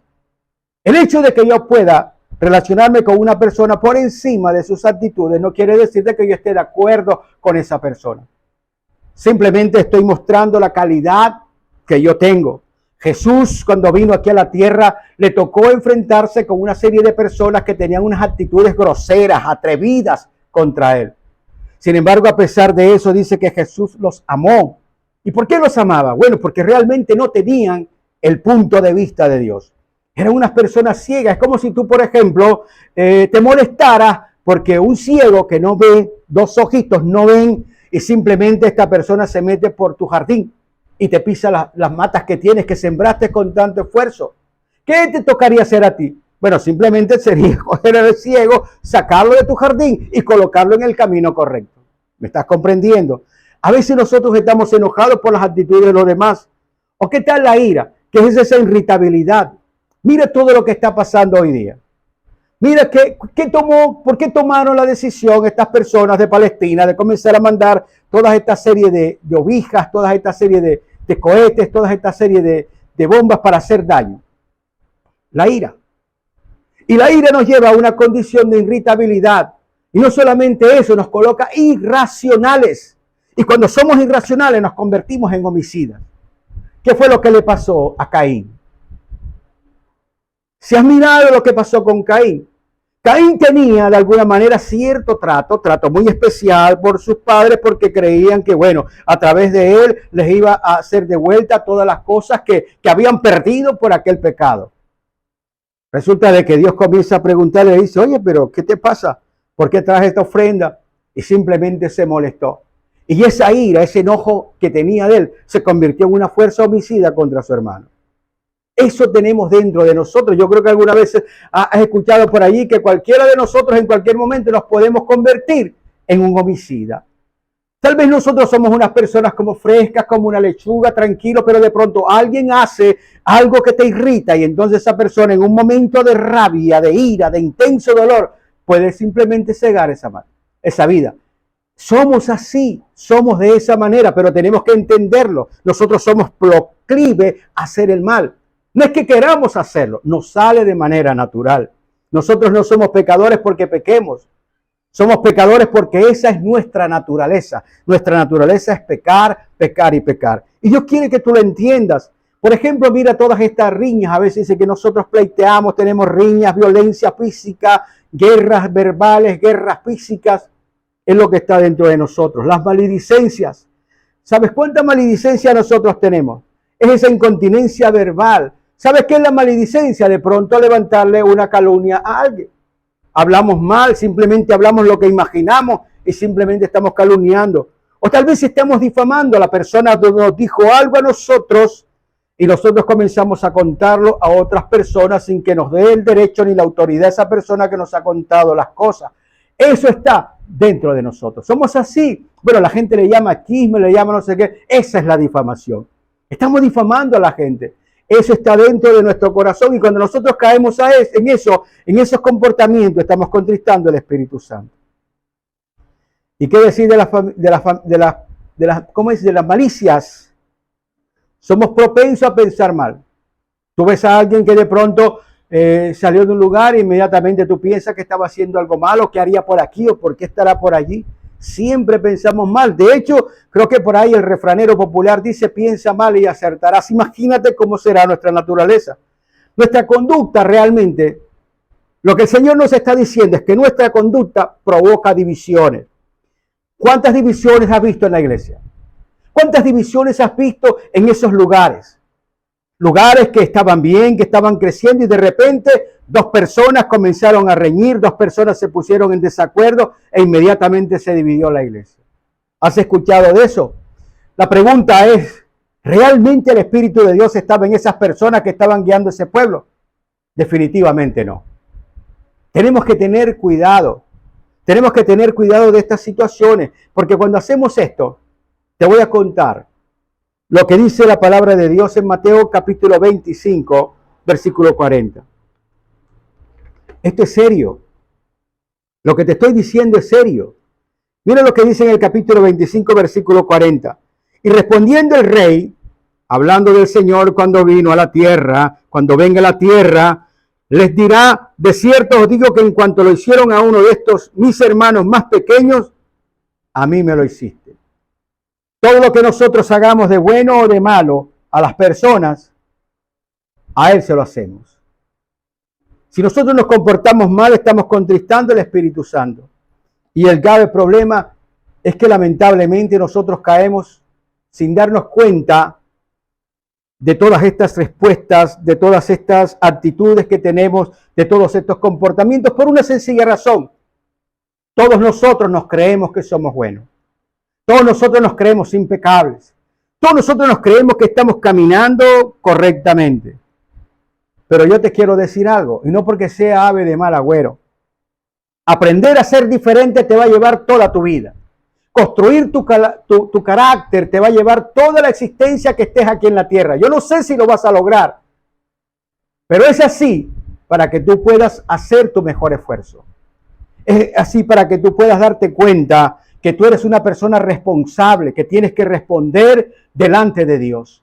El hecho de que yo pueda relacionarme con una persona por encima de sus actitudes no quiere decir de que yo esté de acuerdo con esa persona. Simplemente estoy mostrando la calidad que yo tengo. Jesús, cuando vino aquí a la tierra, le tocó enfrentarse con una serie de personas que tenían unas actitudes groseras, atrevidas contra él. Sin embargo, a pesar de eso, dice que Jesús los amó. ¿Y por qué los amaba? Bueno, porque realmente no tenían el punto de vista de Dios. Eran unas personas ciegas. Es como si tú, por ejemplo, te molestaras porque un ciego que no ve, dos ojitos no ven, y simplemente esta persona se mete por tu jardín y te pisa las matas que tienes, que sembraste con tanto esfuerzo. ¿Qué te tocaría hacer a ti? Bueno, simplemente sería coger al ciego, sacarlo de tu jardín y colocarlo en el camino correcto. ¿Me estás comprendiendo? A veces nosotros estamos enojados por las actitudes de los demás. ¿O qué tal la ira? ¿Qué es esa irritabilidad? Mira todo lo que está pasando hoy día. Mira por qué tomaron la decisión estas personas de Palestina de comenzar a mandar toda esta serie de obijas, toda esta serie de cohetes, toda esta serie de bombas para hacer daño. La ira. Y la ira nos lleva a una condición de irritabilidad. Y no solamente eso, nos coloca irracionales. Y cuando somos irracionales nos convertimos en homicidas. ¿Qué fue lo que le pasó a Caín? Si has mirado lo que pasó con Caín, Caín tenía de alguna manera cierto trato muy especial por sus padres porque creían que, bueno, a través de él les iba a hacer de vuelta todas las cosas que habían perdido por aquel pecado. Resulta de que Dios comienza a preguntarle y dice, oye, pero ¿qué te pasa? ¿Por qué traes esta ofrenda? Y simplemente se molestó. Y esa ira, ese enojo que tenía de él, se convirtió en una fuerza homicida contra su hermano. Eso tenemos dentro de nosotros. Yo creo que alguna vez has escuchado por allí que cualquiera de nosotros en cualquier momento nos podemos convertir en un homicida. Tal vez nosotros somos unas personas como frescas, como una lechuga, tranquilo, pero de pronto alguien hace algo que te irrita y entonces esa persona en un momento de rabia, de ira, de intenso dolor, puede simplemente cegar esa vida. Somos así, somos de esa manera, pero tenemos que entenderlo. Nosotros somos proclives a hacer el mal. No es que queramos hacerlo, nos sale de manera natural. Nosotros no somos pecadores porque pequemos. Somos pecadores porque esa es nuestra naturaleza. Nuestra naturaleza es pecar, pecar y pecar. Y Dios quiere que tú lo entiendas. Por ejemplo, mira todas estas riñas. A veces dice que nosotros pleiteamos, tenemos riñas, violencia física, guerras verbales, guerras físicas. Es lo que está dentro de nosotros. Las maledicencias. ¿Sabes cuánta maledicencia nosotros tenemos? Es esa incontinencia verbal. ¿Sabes qué es la maledicencia? De pronto levantarle una calumnia a alguien. Hablamos mal, simplemente hablamos lo que imaginamos y simplemente estamos calumniando. O tal vez estamos difamando a la persona que nos dijo algo a nosotros y nosotros comenzamos a contarlo a otras personas sin que nos dé el derecho ni la autoridad a esa persona que nos ha contado las cosas. Eso está dentro de nosotros. Somos así. Bueno, la gente le llama chisme, le llama no sé qué. Esa es la difamación. Estamos difamando a la gente. Eso está dentro de nuestro corazón y cuando nosotros caemos en esos comportamientos, estamos contristando al Espíritu Santo. ¿Y qué decir de las malicias? Somos propensos a pensar mal. Tú ves a alguien que de pronto salió de un lugar e inmediatamente tú piensas que estaba haciendo algo malo, que haría por aquí o por qué estará por allí. Siempre pensamos mal. De hecho, creo que por ahí el refranero popular dice, piensa mal y acertarás. Imagínate cómo será nuestra naturaleza. Nuestra conducta realmente, lo que el Señor nos está diciendo es que nuestra conducta provoca divisiones. ¿Cuántas divisiones has visto en la iglesia? ¿Cuántas divisiones has visto en esos lugares? Lugares que estaban bien, que estaban creciendo y de repente dos personas comenzaron a reñir, dos personas se pusieron en desacuerdo e inmediatamente se dividió la iglesia. ¿Has escuchado de eso? La pregunta es, ¿realmente el Espíritu de Dios estaba en esas personas que estaban guiando ese pueblo? Definitivamente no. Tenemos que tener cuidado. Tenemos que tener cuidado de estas situaciones, porque cuando hacemos esto, te voy a contar lo que dice la palabra de Dios en Mateo capítulo 25, versículo 40. Esto es serio. Lo que te estoy diciendo es serio. Mira lo que dice en el capítulo 25, versículo 40. Y respondiendo el rey, hablando del Señor cuando vino a la tierra, cuando venga a la tierra, les dirá, de cierto os digo que en cuanto lo hicieron a uno de estos mis hermanos más pequeños, a mí me lo hiciste. Todo lo que nosotros hagamos de bueno o de malo a las personas, a Él se lo hacemos. Si nosotros nos comportamos mal, estamos contristando al Espíritu Santo. Y el grave problema es que lamentablemente nosotros caemos sin darnos cuenta de todas estas respuestas, de todas estas actitudes que tenemos, de todos estos comportamientos, por una sencilla razón. Todos nosotros nos creemos que somos buenos. Todos nosotros nos creemos impecables. Todos nosotros nos creemos que estamos caminando correctamente. Pero yo te quiero decir algo, y no porque sea ave de mal agüero. Aprender a ser diferente te va a llevar toda tu vida. Construir tu carácter te va a llevar toda la existencia que estés aquí en la tierra. Yo no sé si lo vas a lograr, pero es así para que tú puedas hacer tu mejor esfuerzo. Es así para que tú puedas darte cuenta que tú eres una persona responsable, que tienes que responder delante de Dios.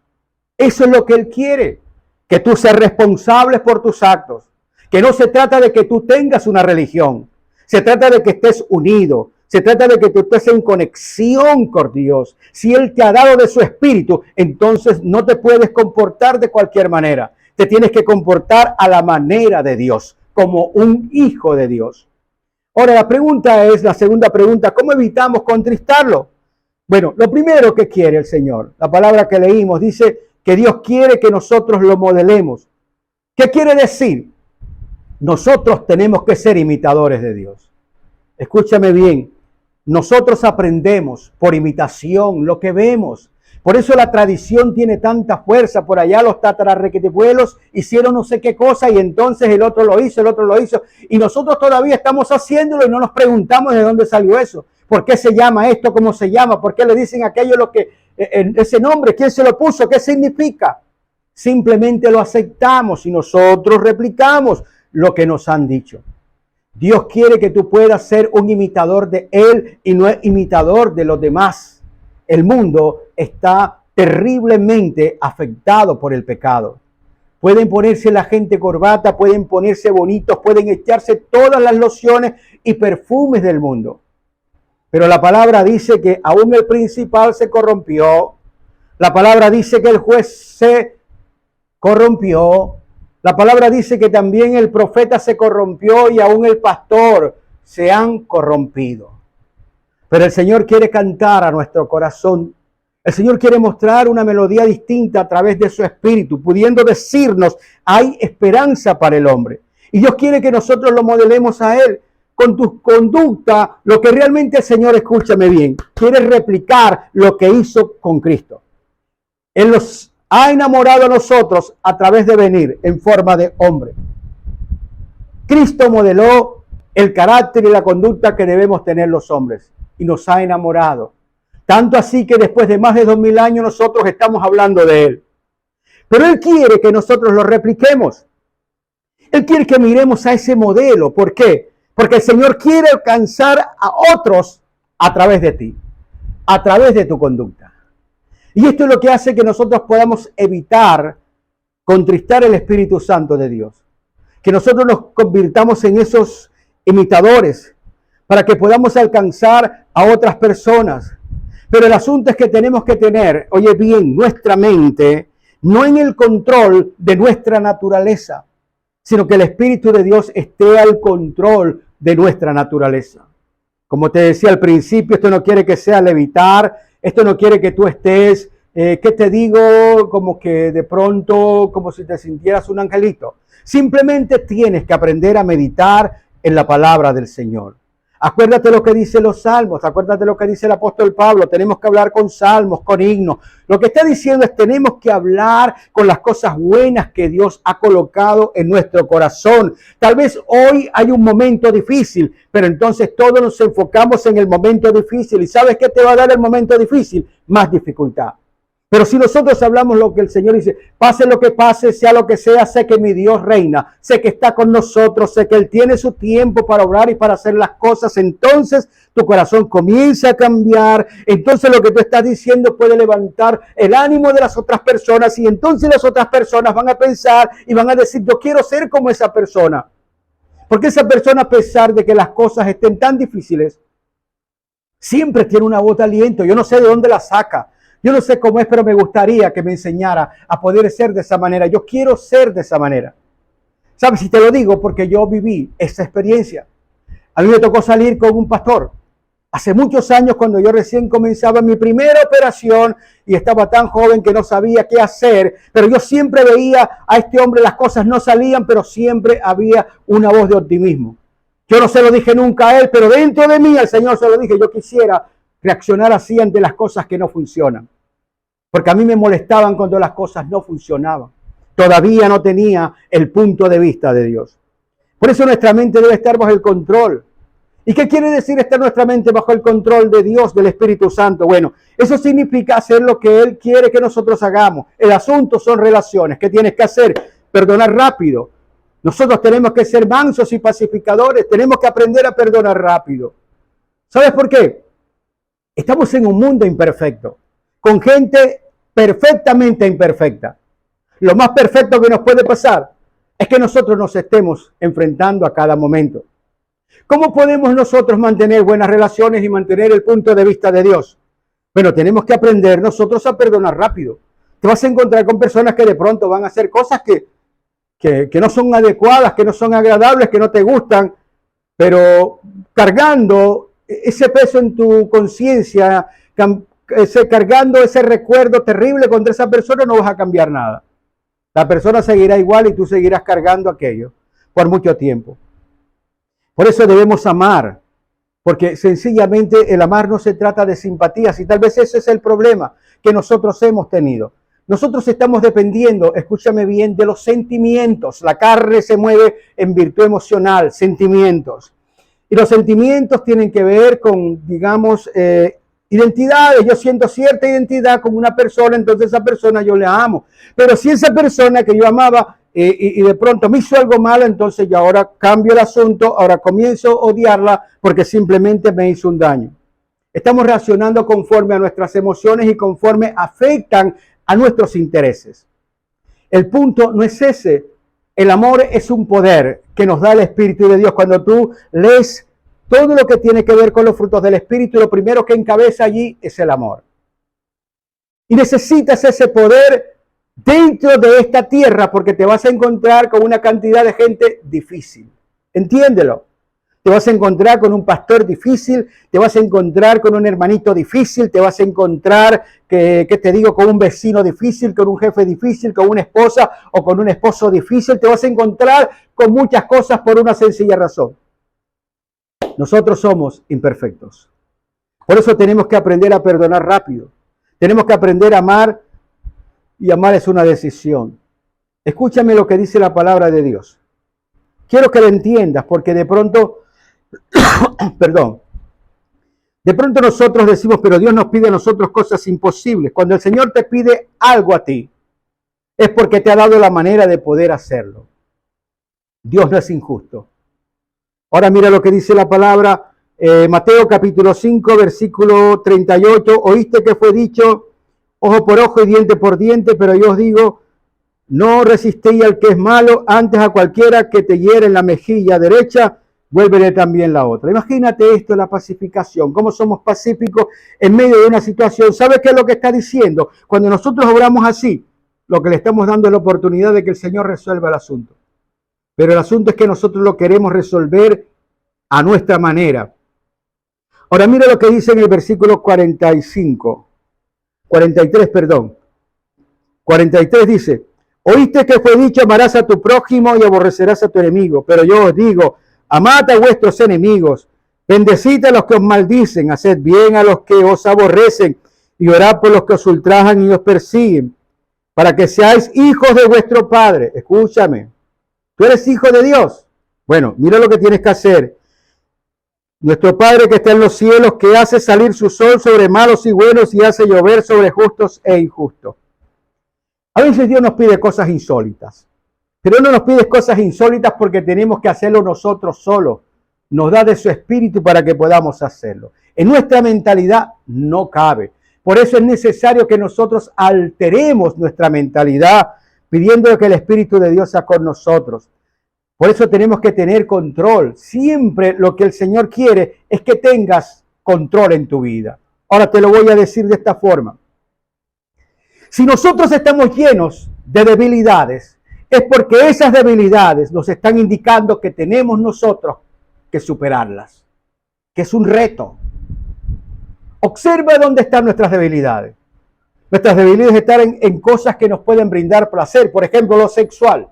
Eso es lo que Él quiere, que tú seas responsable por tus actos, que no se trata de que tú tengas una religión, se trata de que estés unido, se trata de que tú estés en conexión con Dios. Si Él te ha dado de su espíritu, entonces no te puedes comportar de cualquier manera, te tienes que comportar a la manera de Dios, como un hijo de Dios. Ahora la segunda pregunta, ¿cómo evitamos contristarlo? Bueno, lo primero que quiere el Señor, la palabra que leímos dice que Dios quiere que nosotros lo modelemos. ¿Qué quiere decir? Nosotros tenemos que ser imitadores de Dios. Escúchame bien, nosotros aprendemos por imitación lo que vemos. Por eso la tradición tiene tanta fuerza. Por allá los tatararrequetepuelos hicieron no sé qué cosa y entonces el otro lo hizo. Y nosotros todavía estamos haciéndolo y no nos preguntamos de dónde salió eso. ¿Por qué se llama esto como se llama? ¿Por qué le dicen aquello lo que ese nombre? ¿Quién se lo puso? ¿Qué significa? Simplemente lo aceptamos y nosotros replicamos lo que nos han dicho. Dios quiere que tú puedas ser un imitador de Él y no imitador de los demás. El mundo está terriblemente afectado por el pecado. Pueden ponerse la gente corbata, pueden ponerse bonitos, pueden echarse todas las lociones y perfumes del mundo. Pero la palabra dice que aún el principal se corrompió. La palabra dice que el juez se corrompió. La palabra dice que también el profeta se corrompió y aún el pastor se han corrompido. Pero el Señor quiere cantar a nuestro corazón. El Señor quiere mostrar una melodía distinta a través de su espíritu, pudiendo decirnos, hay esperanza para el hombre. Y Dios quiere que nosotros lo modelemos a Él. Con tu conducta, lo que realmente el Señor, escúchame bien, quiere replicar lo que hizo con Cristo. Él nos ha enamorado a nosotros a través de venir en forma de hombre. Cristo modeló el carácter y la conducta que debemos tener los hombres y nos ha enamorado. Tanto así que después de más de 2000 años nosotros estamos hablando de Él. Pero Él quiere que nosotros lo repliquemos. Él quiere que miremos a ese modelo. ¿Por qué? Porque el Señor quiere alcanzar a otros a través de ti, a través de tu conducta. Y esto es lo que hace que nosotros podamos evitar contristar el Espíritu Santo de Dios. Que nosotros nos convirtamos en esos imitadores para que podamos alcanzar a otras personas. Pero el asunto es que tenemos que tener, oye bien, nuestra mente no en el control de nuestra naturaleza, sino que el Espíritu de Dios esté al control de nuestra naturaleza. Como te decía al principio, esto no quiere que sea levitar, esto no quiere que tú estés, ¿qué te digo? Como que de pronto, como si te sintieras un angelito. Simplemente tienes que aprender a meditar en la palabra del Señor. Acuérdate lo que dice los salmos, acuérdate lo que dice el apóstol Pablo, tenemos que hablar con salmos, con himnos. Lo que está diciendo es tenemos que hablar con las cosas buenas que Dios ha colocado en nuestro corazón. Tal vez hoy hay un momento difícil, pero entonces todos nos enfocamos en el momento difícil. ¿Y sabes qué te va a dar el momento difícil? Más dificultad. Pero si nosotros hablamos lo que el Señor dice, pase lo que pase, sea lo que sea, sé que mi Dios reina, sé que está con nosotros, sé que Él tiene su tiempo para obrar y para hacer las cosas, entonces tu corazón comienza a cambiar, entonces lo que tú estás diciendo puede levantar el ánimo de las otras personas y entonces las otras personas van a pensar y van a decir, yo quiero ser como esa persona. Porque esa persona, a pesar de que las cosas estén tan difíciles, siempre tiene una voz de aliento. Yo no sé de dónde la saca. Yo no sé cómo es, pero me gustaría que me enseñara a poder ser de esa manera. Yo quiero ser de esa manera. ¿Sabes? Si te lo digo porque yo viví esa experiencia. A mí me tocó salir con un pastor. Hace muchos años, cuando yo recién comenzaba mi primera operación y estaba tan joven que no sabía qué hacer, pero yo siempre veía a este hombre, las cosas no salían, pero siempre había una voz de optimismo. Yo no se lo dije nunca a él, pero dentro de mí al Señor se lo dije. Yo quisiera reaccionar así ante las cosas que no funcionan. Porque a mí me molestaban cuando las cosas no funcionaban. Todavía no tenía el punto de vista de Dios. Por eso nuestra mente debe estar bajo el control. ¿Y qué quiere decir estar nuestra mente bajo el control de Dios, del Espíritu Santo? Bueno, eso significa hacer lo que Él quiere que nosotros hagamos. El asunto son relaciones. ¿Qué tienes que hacer? Perdonar rápido. Nosotros tenemos que ser mansos y pacificadores. Tenemos que aprender a perdonar rápido. ¿Sabes por qué? Estamos en un mundo imperfecto, con gente perfectamente imperfecta. Lo más perfecto que nos puede pasar es que nosotros nos estemos enfrentando a cada momento. ¿Cómo podemos nosotros mantener buenas relaciones y mantener el punto de vista de Dios? Bueno, tenemos que aprender nosotros a perdonar rápido. Te vas a encontrar con personas que de pronto van a hacer cosas que no son adecuadas, que no son agradables, que no te gustan, pero cargando ese peso en tu conciencia, cargando ese recuerdo terrible contra esa persona, no vas a cambiar nada. La persona seguirá igual y tú seguirás cargando aquello por mucho tiempo. Por eso debemos amar, porque sencillamente el amar no se trata de simpatías y tal vez ese es el problema que nosotros hemos tenido. Nosotros estamos dependiendo, escúchame bien, de los sentimientos. La carne se mueve en virtud emocional, sentimientos. Y Y los sentimientos tienen que ver con, digamos, identidades. Yo siento cierta identidad con una persona, entonces esa persona yo le amo. Pero si esa persona que yo amaba y de pronto me hizo algo malo, entonces yo ahora cambio el asunto, ahora comienzo a odiarla porque simplemente me hizo un daño. Estamos reaccionando conforme a nuestras emociones y conforme afectan a nuestros intereses. El punto no es ese. El amor es un poder que nos da el Espíritu de Dios. Cuando tú lees todo lo que tiene que ver con los frutos del Espíritu, lo primero que encabeza allí es el amor. Y necesitas ese poder dentro de esta tierra porque te vas a encontrar con una cantidad de gente difícil. Entiéndelo. Te vas a encontrar con un pastor difícil, te vas a encontrar con un hermanito difícil, te vas a encontrar, con un vecino difícil, con un jefe difícil, con una esposa o con un esposo difícil. Te vas a encontrar con muchas cosas por una sencilla razón. Nosotros somos imperfectos. Por eso tenemos que aprender a perdonar rápido. Tenemos que aprender a amar, y amar es una decisión. Escúchame lo que dice la palabra de Dios. Quiero que lo entiendas porque de pronto de pronto nosotros decimos, pero Dios nos pide a nosotros cosas imposibles. Cuando el Señor te pide algo a ti, es porque te ha dado la manera de poder hacerlo. Dios no es injusto. Ahora mira lo que dice la palabra, Mateo capítulo 5, versículo 38. Oíste que fue dicho, ojo por ojo y diente por diente, pero yo os digo, no resistéis al que es malo, antes a cualquiera que te hiere en la mejilla derecha, vuélvele también la otra. Imagínate esto, la pacificación, cómo somos pacíficos en medio de una situación. ¿Sabe qué es lo que está diciendo? Cuando nosotros obramos así, lo que le estamos dando es la oportunidad de que el Señor resuelva el asunto. Pero el asunto es que nosotros lo queremos resolver a nuestra manera. Ahora mira lo que dice en el versículo 43 dice, oíste que fue dicho, amarás a tu prójimo y aborrecerás a tu enemigo. Pero yo os digo, amad a vuestros enemigos, bendecid a los que os maldicen, haced bien a los que os aborrecen y orad por los que os ultrajan y os persiguen, para que seáis hijos de vuestro Padre. Escúchame, ¿tú eres hijo de Dios? Bueno, mira lo que tienes que hacer. Nuestro Padre que está en los cielos, que hace salir su sol sobre malos y buenos y hace llover sobre justos e injustos. A veces Dios nos pide cosas insólitas, pero no nos pide cosas insólitas porque tenemos que hacerlo nosotros solos. Nos da de su espíritu para que podamos hacerlo. En nuestra mentalidad no cabe. Por eso es necesario que nosotros alteremos nuestra mentalidad, pidiendo que el Espíritu de Dios sea con nosotros. Por eso tenemos que tener control. Siempre lo que el Señor quiere es que tengas control en tu vida. Ahora te lo voy a decir de esta forma. Si nosotros estamos llenos de debilidades, es porque esas debilidades nos están indicando que tenemos nosotros que superarlas, que es un reto. Observa dónde están nuestras debilidades. Nuestras debilidades están en cosas que nos pueden brindar placer, por ejemplo, lo sexual.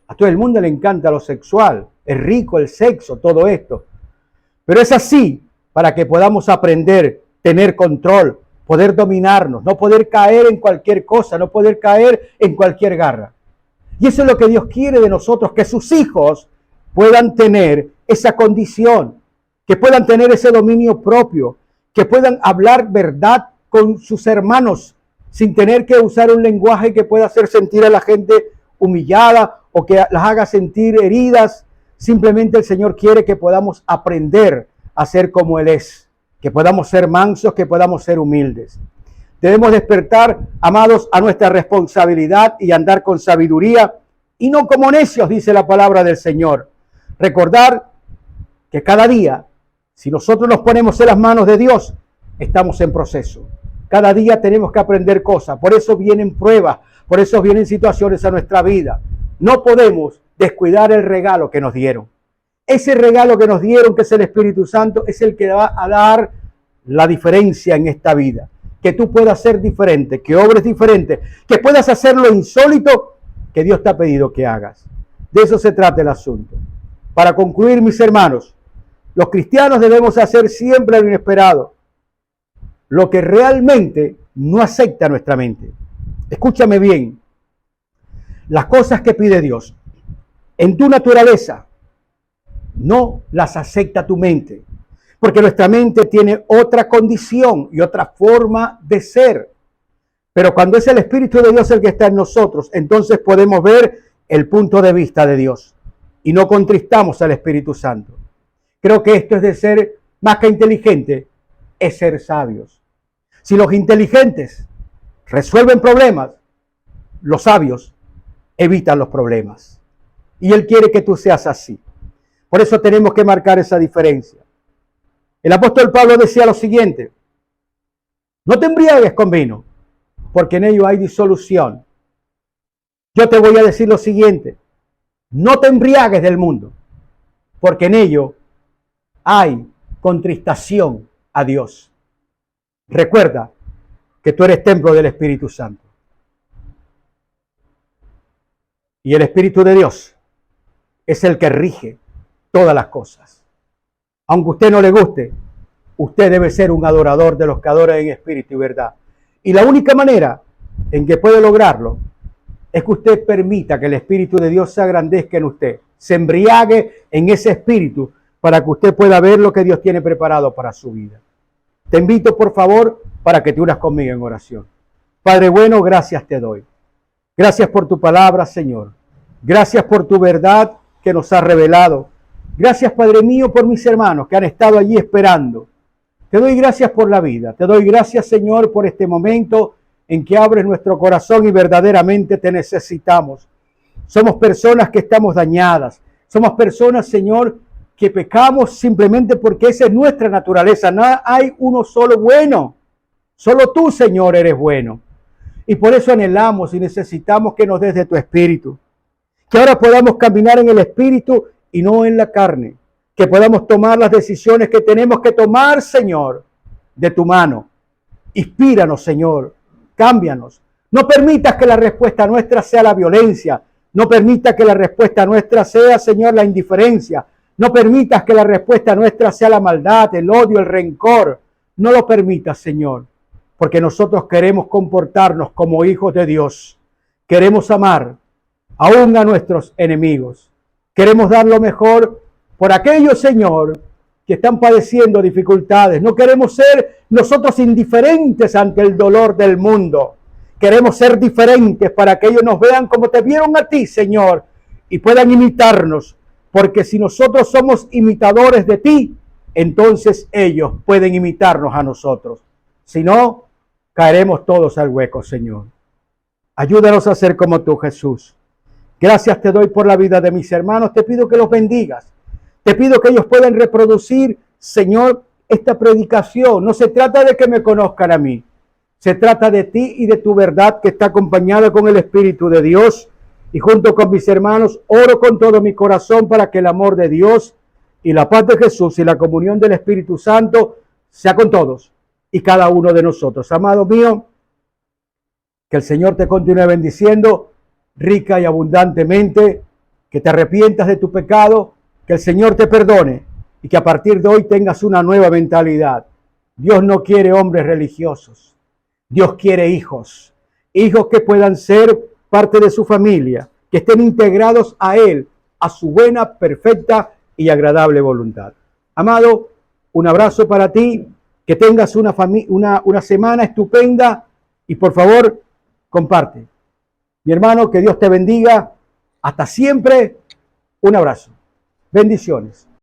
A todo el mundo le encanta lo sexual, es rico el sexo, todo esto. Pero es así para que podamos aprender, tener control, poder dominarnos, no poder caer en cualquier cosa, no poder caer en cualquier garra. Y eso es lo que Dios quiere de nosotros, que sus hijos puedan tener esa condición, que puedan tener ese dominio propio, que puedan hablar verdad con sus hermanos sin tener que usar un lenguaje que pueda hacer sentir a la gente humillada o que las haga sentir heridas. Simplemente el Señor quiere que podamos aprender a ser como Él es, que podamos ser mansos, que podamos ser humildes. Debemos despertar, amados, a nuestra responsabilidad y andar con sabiduría y no como necios, dice la palabra del Señor. Recordar que cada día, si nosotros nos ponemos en las manos de Dios, estamos en proceso. Cada día tenemos que aprender cosas. Por eso vienen pruebas, por eso vienen situaciones a nuestra vida. No podemos descuidar el regalo que nos dieron. Ese regalo que nos dieron, que es el Espíritu Santo, es el que va a dar la diferencia en esta vida. Que tú puedas ser diferente, que obres diferente, que puedas hacer lo insólito que Dios te ha pedido que hagas. De eso se trata el asunto. Para concluir, mis hermanos, los cristianos debemos hacer siempre lo inesperado, lo que realmente no acepta nuestra mente. Escúchame bien, las cosas que pide Dios en tu naturaleza no las acepta tu mente, porque nuestra mente tiene otra condición y otra forma de ser. Pero cuando es el Espíritu de Dios el que está en nosotros, entonces podemos ver el punto de vista de Dios y no contristamos al Espíritu Santo. Creo que esto es de ser más que inteligente, es ser sabios. Si los inteligentes resuelven problemas, los sabios evitan los problemas. Y Él quiere que tú seas así. Por eso tenemos que marcar esa diferencia. El apóstol Pablo decía lo siguiente: no te embriagues con vino, porque en ello hay disolución. Yo te voy a decir lo siguiente: no te embriagues del mundo, porque en ello hay contristación a Dios. Recuerda que tú eres templo del Espíritu Santo. Y el Espíritu de Dios es el que rige todas las cosas. Aunque a usted no le guste, usted debe ser un adorador de los que adoran en espíritu y verdad. Y la única manera en que puede lograrlo es que usted permita que el Espíritu de Dios se agrandezca en usted, se embriague en ese espíritu para que usted pueda ver lo que Dios tiene preparado para su vida. Te invito, por favor, para que te unas conmigo en oración. Padre bueno, gracias te doy. Gracias por tu palabra, Señor. Gracias por tu verdad que nos has revelado. Gracias, Padre mío, por mis hermanos que han estado allí esperando. Te doy gracias por la vida. Te doy gracias, Señor, por este momento en que abres nuestro corazón y verdaderamente te necesitamos. Somos personas que estamos dañadas. Somos personas, Señor, que pecamos simplemente porque esa es nuestra naturaleza. No hay uno solo bueno. Solo tú, Señor, eres bueno. Y por eso anhelamos y necesitamos que nos des de tu Espíritu. Que ahora podamos caminar en el Espíritu y no en la carne. Que podamos tomar las decisiones que tenemos que tomar, Señor, de tu mano. Inspíranos, Señor. Cámbianos. No permitas que la respuesta nuestra sea la violencia. No permitas que la respuesta nuestra sea, Señor, la indiferencia. No permitas que la respuesta nuestra sea la maldad, el odio, el rencor. No lo permitas, Señor, porque nosotros queremos comportarnos como hijos de Dios. Queremos amar aún a nuestros enemigos. Queremos dar lo mejor por aquellos, Señor, que están padeciendo dificultades. No queremos ser nosotros indiferentes ante el dolor del mundo. Queremos ser diferentes para que ellos nos vean como te vieron a ti, Señor, y puedan imitarnos. Porque si nosotros somos imitadores de ti, entonces ellos pueden imitarnos a nosotros. Si no, caeremos todos al hueco, Señor. Ayúdanos a ser como tú, Jesús. Gracias te doy por la vida de mis hermanos. Te pido que los bendigas. Te pido que ellos puedan reproducir, Señor, esta predicación. No se trata de que me conozcan a mí. Se trata de ti y de tu verdad que está acompañada con el Espíritu de Dios. Y junto con mis hermanos, oro con todo mi corazón para que el amor de Dios y la paz de Jesús y la comunión del Espíritu Santo sea con todos y cada uno de nosotros. Amado mío, que el Señor te continúe bendiciendo rica y abundantemente, que te arrepientas de tu pecado, que el Señor te perdone y que a partir de hoy tengas una nueva mentalidad. Dios no quiere hombres religiosos. Dios quiere hijos. Hijos que puedan ser parte de su familia, que estén integrados a Él, a su buena, perfecta y agradable voluntad. Amado, un abrazo para ti, que tengas una semana estupenda y por favor, comparte. Mi hermano, que Dios te bendiga. Hasta siempre. Un abrazo. Bendiciones.